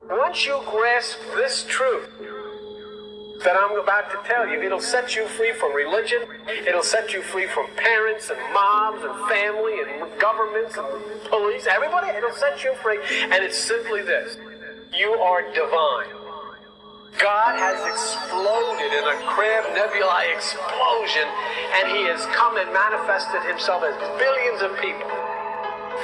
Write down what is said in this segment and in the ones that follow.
Once you grasp this truth that I'm about to tell you, it'll set you free from religion. It'll set you free from parents and moms and family and governments and police. Everybody, it'll set you free. And it's simply this. You are divine. God has exploded in a Crab Nebulae explosion, and he has come and manifested himself as billions of people.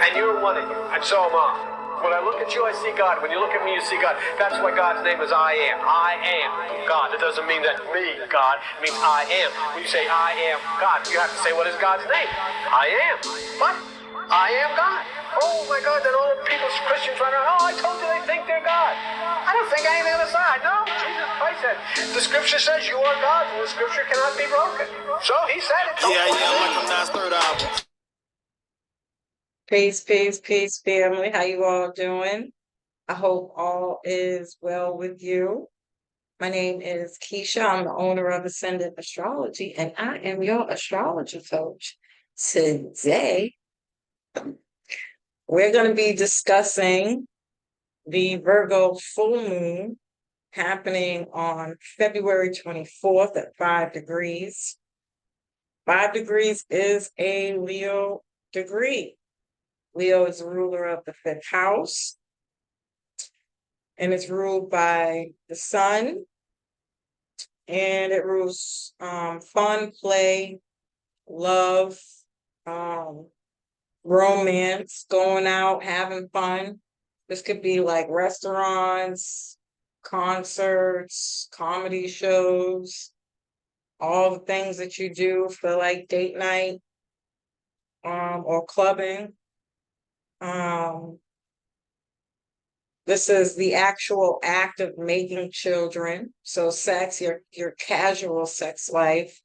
And you're one of you, and so am I. When I look at you, I see God. When you look at me, you see God. That's why God's name is I am. I am God. It doesn't mean that me, God. It means I am. When you say I am God, you have to say, what is God's name? I am. What? I am God. Oh my God, then all the people, Christians run around, oh, I told you they think they're God. I don't think anything on the side. No, Jesus Christ said, the scripture says you are God, and the scripture cannot be broken. So he said it. Yeah, like I'm not third album. Peace, family. How you all doing? I hope all is well with you. My name is Keisha. I'm the owner of Ascendant Astrology, and I am your astrology coach. Today, we're going to be discussing the Virgo full moon happening on February 24th at 5 degrees. 5 degrees is a Leo degree. Leo is the ruler of the fifth house, and it's ruled by the sun, and it rules fun, play, love, romance, going out, having fun. This could be like restaurants, concerts, comedy shows, all the things that you do for like date night or clubbing. This is the actual act of making children. So sex, your casual sex life.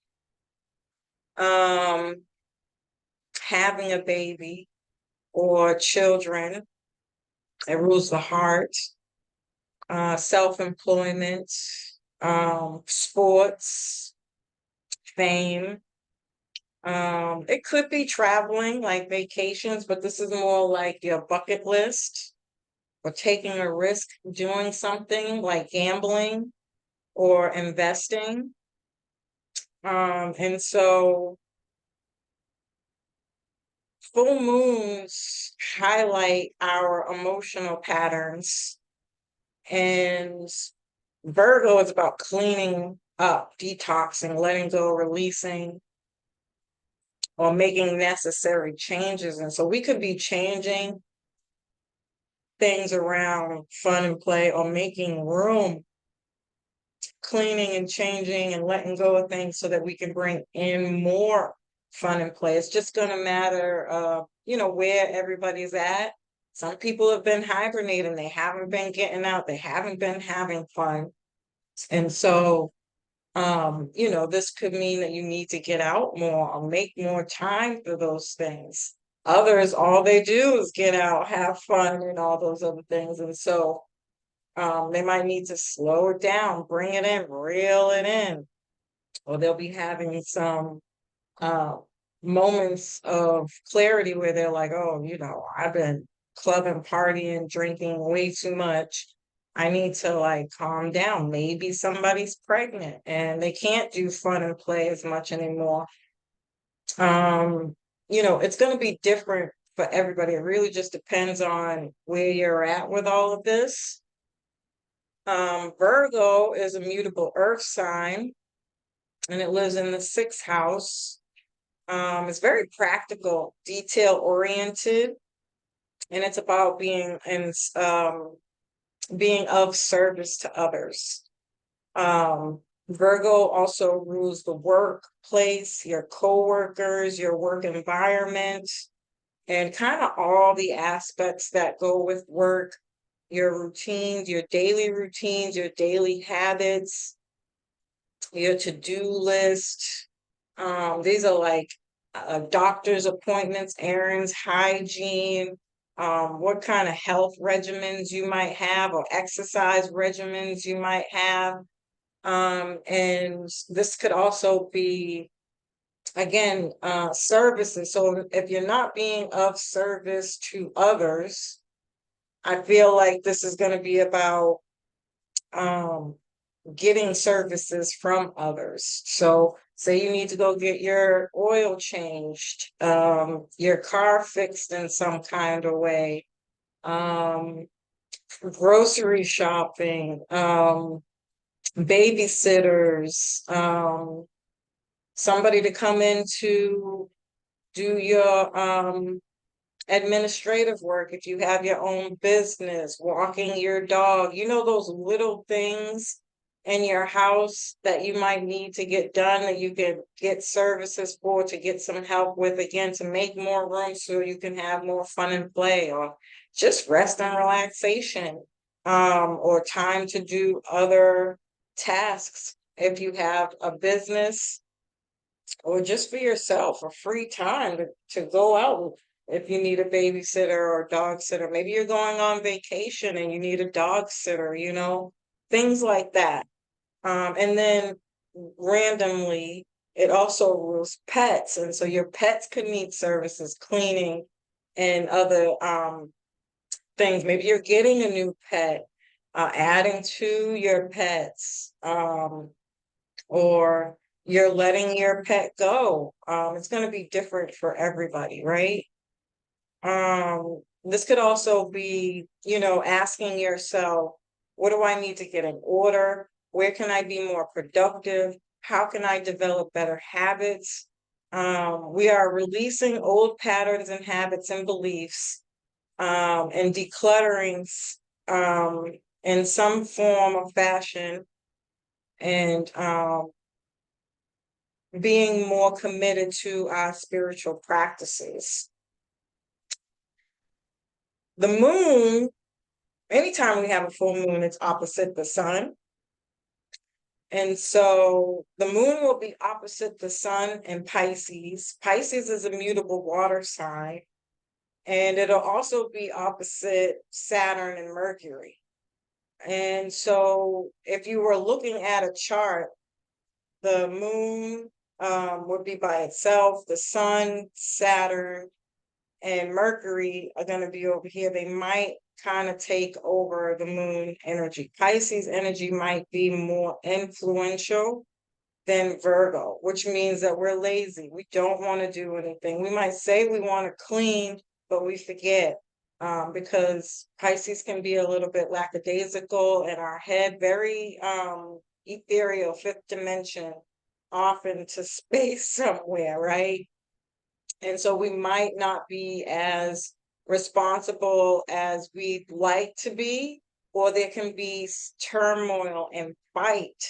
Having a baby or children. It rules the heart. Self-employment, sports, fame. It could be traveling, like vacations, but this is more like your bucket list, or taking a risk doing something like gambling or investing. And so full moons highlight our emotional patterns, and Virgo is about cleaning up, detoxing, letting go, releasing, or making necessary changes. And so we could be changing things around fun and play, or making room, cleaning and changing and letting go of things so that we can bring in more fun and play. It's just going to matter of, where everybody's at. Some people have been hibernating. They haven't been getting out. They haven't been having fun. And so, this could mean that you need to get out more or make more time for those things. Others, all they do is get out, have fun, and all those other things. And so they might need to slow it down, bring it in, reel it in, or they'll be having some moments of clarity where they're like, oh, I've been clubbing, partying, drinking way too much. I need to calm down. Maybe somebody's pregnant and they can't do fun and play as much anymore. It's going to be different for everybody. It really just depends on where you're at with all of this. Virgo is a mutable earth sign, and it lives in the sixth house. It's very practical, detail oriented, and it's about being of service to others. Virgo also rules the workplace, your coworkers, your work environment, and kind of all the aspects that go with work, your routines, your daily routines, your daily habits, your to-do list. These are like doctor's appointments, errands, hygiene, what kind of health regimens you might have, or exercise regimens you might have. And this could also be, again, services. So if you're not being of service to others, I feel like this is going to be about getting services from others. So say you need to go get your oil changed, your car fixed in some kind of way, um, grocery shopping, babysitters, somebody to come in to do your administrative work if you have your own business, walking your dog, those little things in your house that you might need to get done that you can get services for to get some help with, again, to make more room so you can have more fun and play, or just rest and relaxation, or time to do other tasks if you have a business, or just for yourself, a free time to go out if you need a babysitter or a dog sitter. Maybe you're going on vacation and you need a dog sitter, things like that. And then randomly, it also rules pets. And so your pets could need services, cleaning and other things. Maybe you're getting a new pet, adding to your pets. Or you're letting your pet go. It's going to be different for everybody, right? This could also be, asking yourself, what do I need to get in order? Where can I be more productive? How can I develop better habits? We are releasing old patterns and habits and beliefs, and decluttering in some form or fashion, and being more committed to our spiritual practices. The moon, anytime we have a full moon, it's opposite the sun. And so the moon will be opposite the sun in Pisces. Pisces is a mutable water sign, and it'll also be opposite Saturn and Mercury. And so if you were looking at a chart, the moon would be by itself, the sun, Saturn, and Mercury are going to be over here. They might kind of take over the moon energy. Pisces energy might be more influential than Virgo, which means that we're lazy. We don't want to do anything. We might say we want to clean, but we forget, because Pisces can be a little bit lackadaisical in our head, very ethereal, fifth dimension, off into space somewhere, right? And so we might not be as responsible as we'd like to be, or there can be turmoil and fight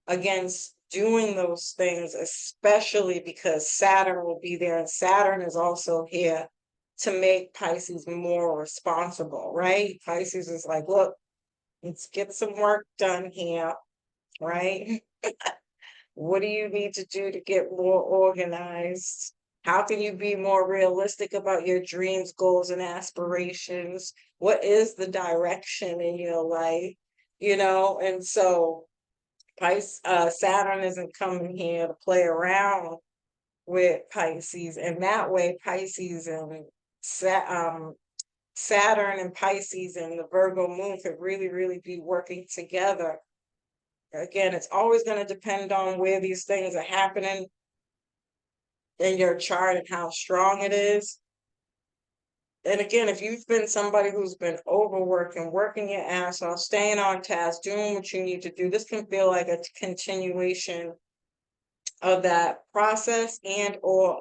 against doing those things, especially because Saturn will be there. And Saturn is also here to make Pisces more responsible, right? Pisces is like, look, let's get some work done here, right? What do you need to do to get more organized? How can you be more realistic about your dreams, goals, and aspirations? What is the direction in your life? And so Saturn isn't coming here to play around with Pisces. And that way, Pisces and Saturn and Pisces and the Virgo moon could really, really be working together. Again, it's always going to depend on where these things are happening in your chart and how strong it is. And again, if you've been somebody who's been overworking, working your ass off, staying on task, doing what you need to do, this can feel like a continuation of that process, and or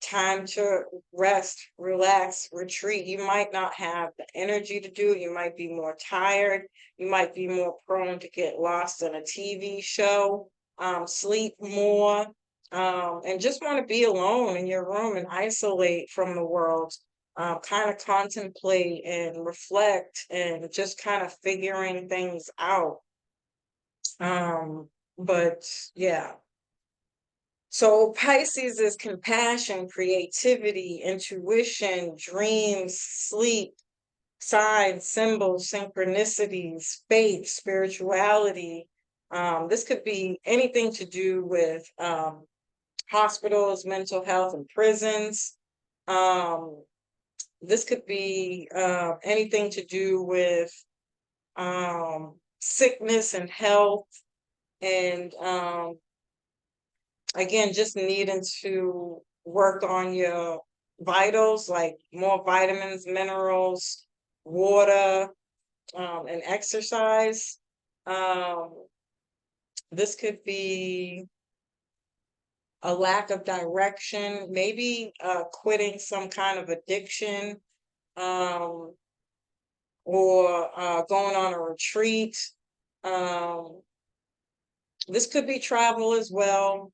time to rest, relax, retreat. You might not have the energy to do it. You might be more tired. You might be more prone to get lost in a TV show, sleep more, and just want to be alone in your room and isolate from the world, kind of contemplate and reflect and just kind of figuring things out. But yeah. So Pisces is compassion, creativity, intuition, dreams, sleep, signs, symbols, synchronicities, faith, spirituality. This could be anything to do with hospitals, mental health, and prisons. This could be anything to do with sickness and health, and again, just needing to work on your vitals, like more vitamins, minerals, water, and exercise. Um, this could be a lack of direction, maybe quitting some kind of addiction, um, or going on a retreat. Um, this could be travel as well.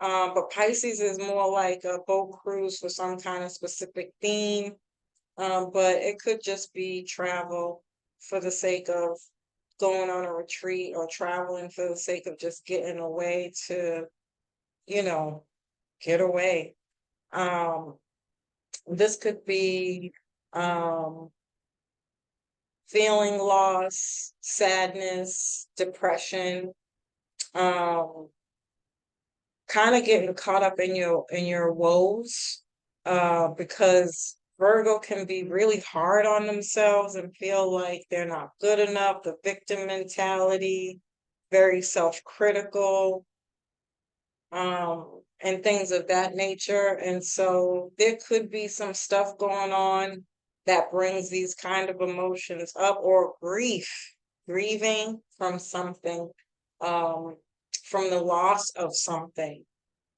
But Pisces is more like a boat cruise for some kind of specific theme. But it could just be travel for the sake of going on a retreat, or traveling for the sake of just getting away to, you know, get away. Um, this could be um, feeling loss, sadness, depression, um, kind of getting caught up in your woes, because Virgo can be really hard on themselves and feel like they're not good enough, the victim mentality, very self-critical, and things of that nature. And so there could be some stuff going on that brings these kind of emotions up, or grieving from something, um, from the loss of something,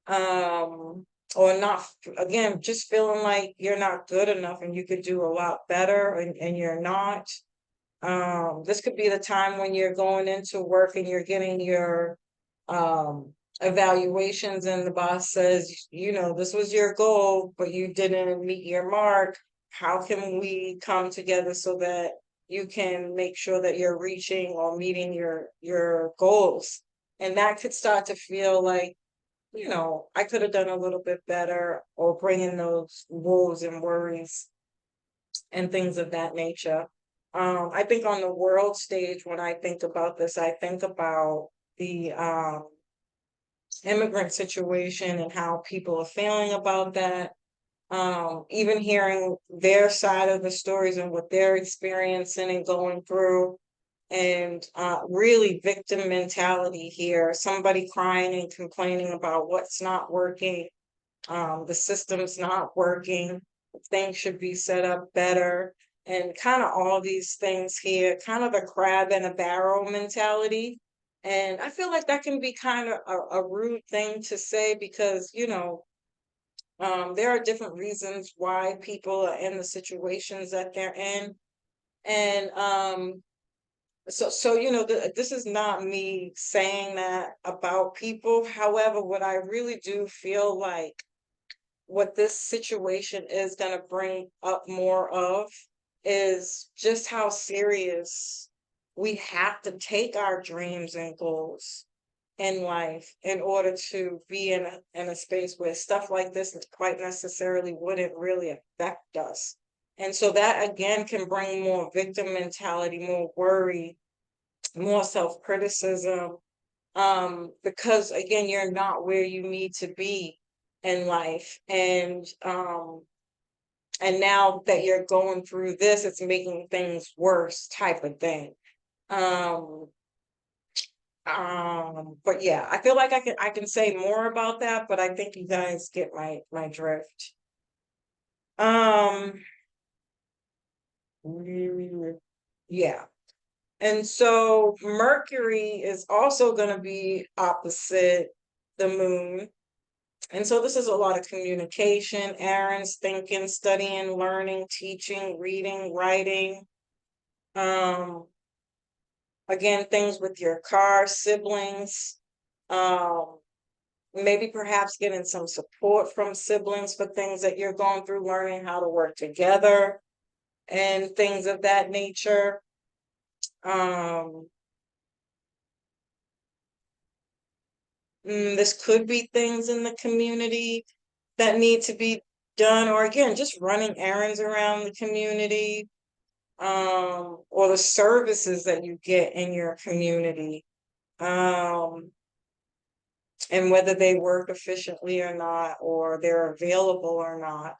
um, or not, again, just feeling like you're not good enough and you could do a lot better, and you're not. This could be the time when you're going into work and you're getting your um evaluations, and the boss says, this was your goal, but you didn't meet your mark. How can we come together so that you can make sure that you're reaching or meeting your goals? And that could start to feel like, I could have done a little bit better, or bringing those woes and worries and things of that nature. I think on the world stage, when I think about this, I think about the immigrant situation and how people are feeling about that. Even hearing their side of the stories and what they're experiencing and going through, and really victim mentality here. Somebody crying and complaining about what's not working, the system's not working, things should be set up better, and kind of all these things here, kind of a crab in a barrel mentality. And I feel like that can be kind of a rude thing to say, because, there are different reasons why people are in the situations that they're in. And so this is not me saying that about people. However, what I really do feel like, what this situation is going to bring up more of, is just how serious we have to take our dreams and goals in life in order to be in a space where stuff like this quite necessarily wouldn't really affect us. And so that again can bring more victim mentality, more worry, more self-criticism, because again, you're not where you need to be in life. And now that you're going through this, it's making things worse, type of thing. um but yeah, I feel like I can say more about that, but I think you guys get my drift. um yeah. And so Mercury is also going to be opposite the moon. And so this is a lot of communication, errands, thinking, studying, learning, teaching, reading, writing. Um, again, things with your car, siblings, um, maybe perhaps getting some support from siblings for things that you're going through, learning how to work together and things of that nature. Um, this could be things in the community that need to be done, or again, just running errands around the community, or the services that you get in your community, um, and whether they work efficiently or not, or they're available or not.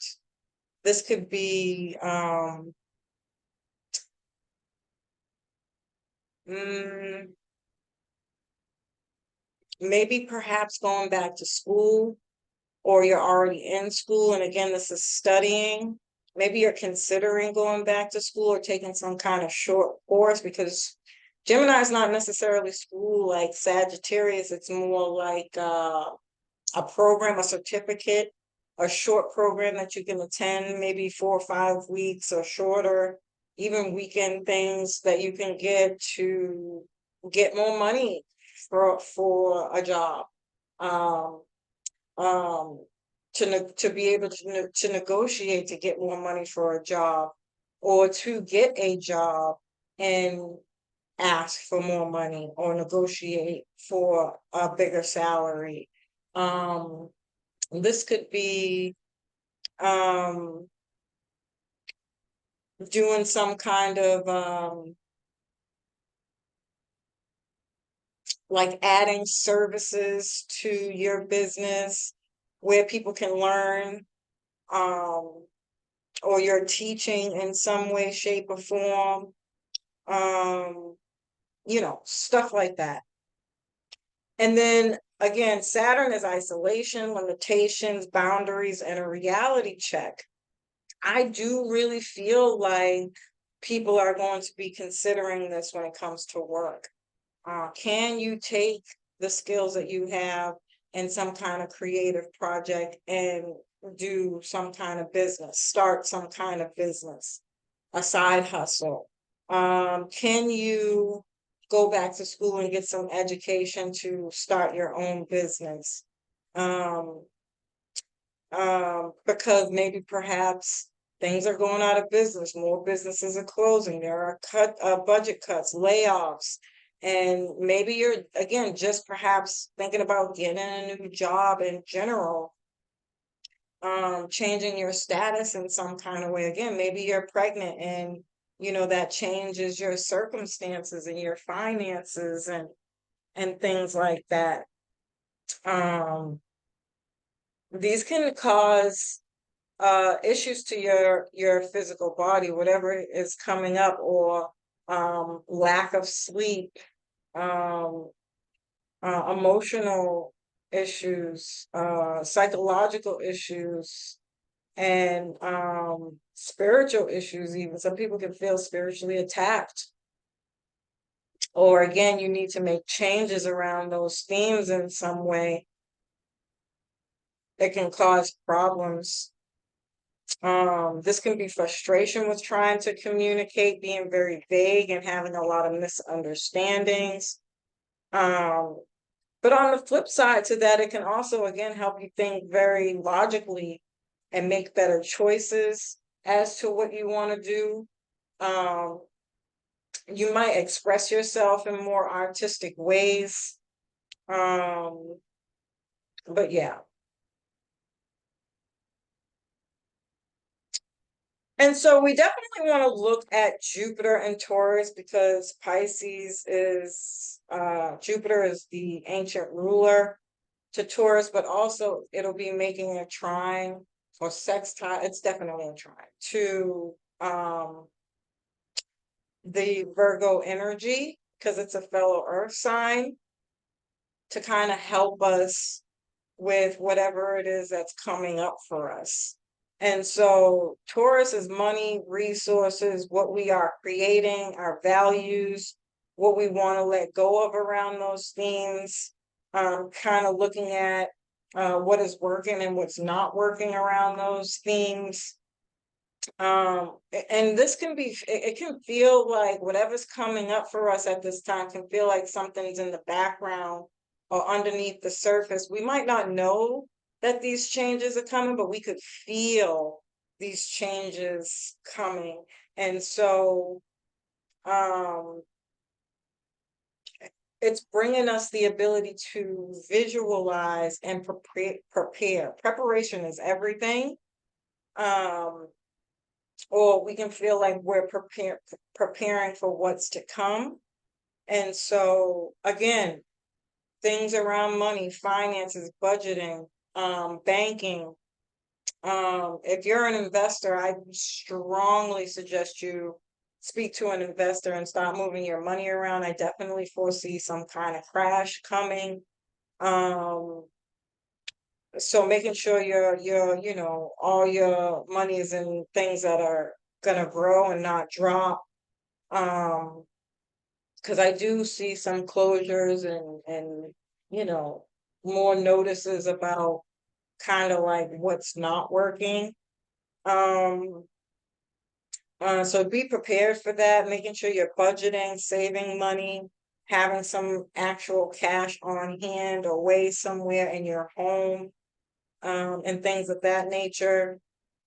This could be mm, maybe perhaps going back to school, or you're already in school. And again, this is studying. Maybe you're considering going back to school or taking some kind of short course, because Gemini is not necessarily school like Sagittarius. It's more like a program, a certificate, a short program that you can attend, maybe 4 or 5 weeks or shorter, even weekend things that you can get to get more money for a job. Um, um, to be able to negotiate to get more money for a job, or to get a job and ask for more money or negotiate for a bigger salary. Um, this could be um, doing some kind of like adding services to your business where people can learn, um, or you're teaching in some way, shape, or form, um, stuff like that. And then again, Saturn is isolation, limitations, boundaries, and a reality check. I do really feel like people are going to be considering this when it comes to work. Can you take the skills that you have in some kind of creative project and do some kind of business, start some kind of business, a side hustle? Can you go back to school and get some education to start your own business? Um, because maybe perhaps things are going out of business, more businesses are closing, there are budget cuts, layoffs, and maybe you're again just perhaps thinking about getting a new job in general, changing your status in some kind of way. Again, maybe you're pregnant and that changes your circumstances and your finances and things like that. These can cause issues to your physical body, whatever is coming up, or lack of sleep, um, emotional issues, psychological issues, and spiritual issues. Even some people can feel spiritually attacked, or again, you need to make changes around those themes in some way. It can cause problems. This can be frustration with trying to communicate, being very vague and having a lot of misunderstandings. Um, but on the flip side to that, it can also, again, help you think very logically and make better choices as to what you want to do. Um, you might express yourself in more artistic ways. But yeah. And so we definitely want to look at Jupiter and Taurus, because Pisces is Jupiter is the ancient ruler to Taurus, but also it'll be making a trine or sextile. It's definitely a trine to the Virgo energy, because it's a fellow earth sign, to kind of help us with whatever it is that's coming up for us. And so Taurus is money, resources, what we are creating, our values, what we want to let go of around those themes, kind of looking at what is working and what's not working around those themes. And this can be, it can feel like whatever's coming up for us at this time can feel like something's in the background or underneath the surface. We might not know that these changes are coming, but we could feel these changes coming. And so it's bringing us the ability to visualize and prepare. Preparation is everything. Or we can feel like we're preparing for what's to come. And so again, things around money, finances, budgeting, banking, If you're an investor, I strongly suggest you speak to an investor and start moving your money around. I definitely foresee some kind of crash coming. Um, so making sure all your money is in things that are gonna grow and not drop. Um, because I do see some closures and more notices about kind of like what's not working. Um, so be prepared for that, making sure you're budgeting, saving money, having some actual cash on hand or way somewhere in your home, and things of that nature.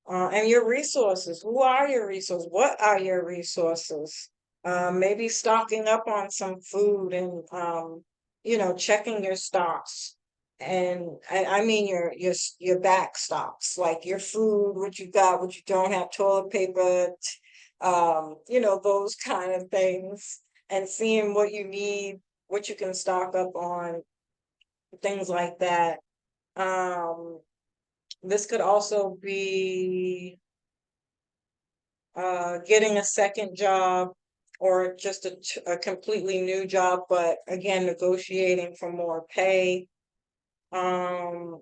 And your resources. Who are your resources? What are your resources? Maybe stocking up on some food and checking your stocks. And I mean your back stocks, like your food, what you got, what you don't have, toilet paper, those kind of things, and seeing what you need, what you can stock up on, things like that. Um, this could also be getting a second job or just a completely new job, but again, negotiating for more pay. Um,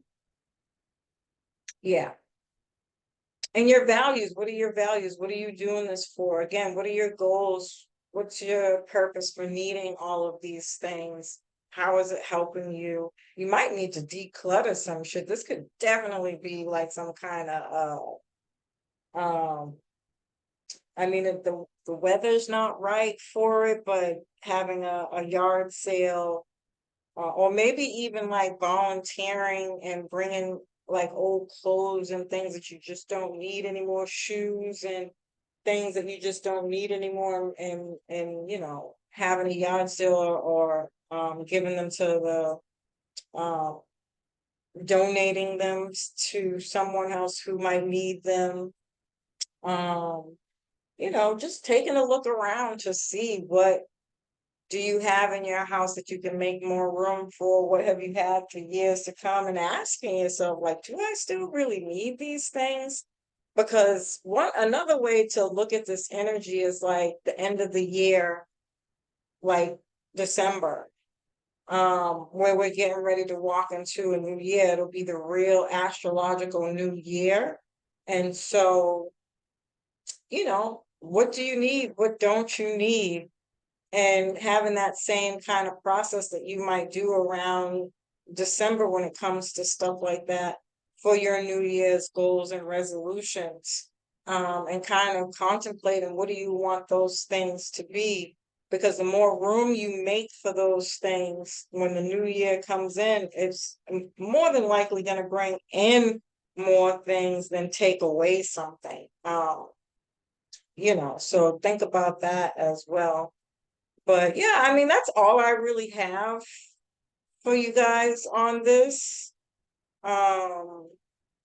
yeah. And your values, what are your values? What are you doing this for? Again, what are your goals? What's your purpose for needing all of these things? How is it helping you? You might need to declutter some shit. This could definitely be like some kind of I mean, if the weather's not right for it, but having a yard sale, or maybe even like volunteering and bringing like old clothes and things that you just don't need anymore, shoes and things that you just don't need anymore, and having a yard sale or giving them to uh, donating them to someone else who might need them. Um, just taking a look around to see what do you have in your house that you can make more room for? What have you had for years to come? And asking yourself, like, do I still really need these things? Because another way to look at this energy is like the end of the year, like December, where we're getting ready to walk into a new year. It'll be the real astrological new year. And so, what do you need? What don't you need? And having that same kind of process that you might do around December when it comes to stuff like that for your New Year's goals and resolutions, and kind of contemplating what do you want those things to be. Because the more room you make for those things when the new year comes in, it's more than likely going to bring in more things than take away something. So think about that as well. But yeah, I mean, that's all I really have for you guys on this. Um,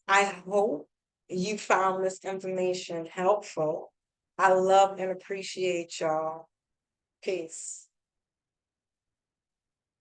I hope you found this information helpful. I love and appreciate y'all. Peace.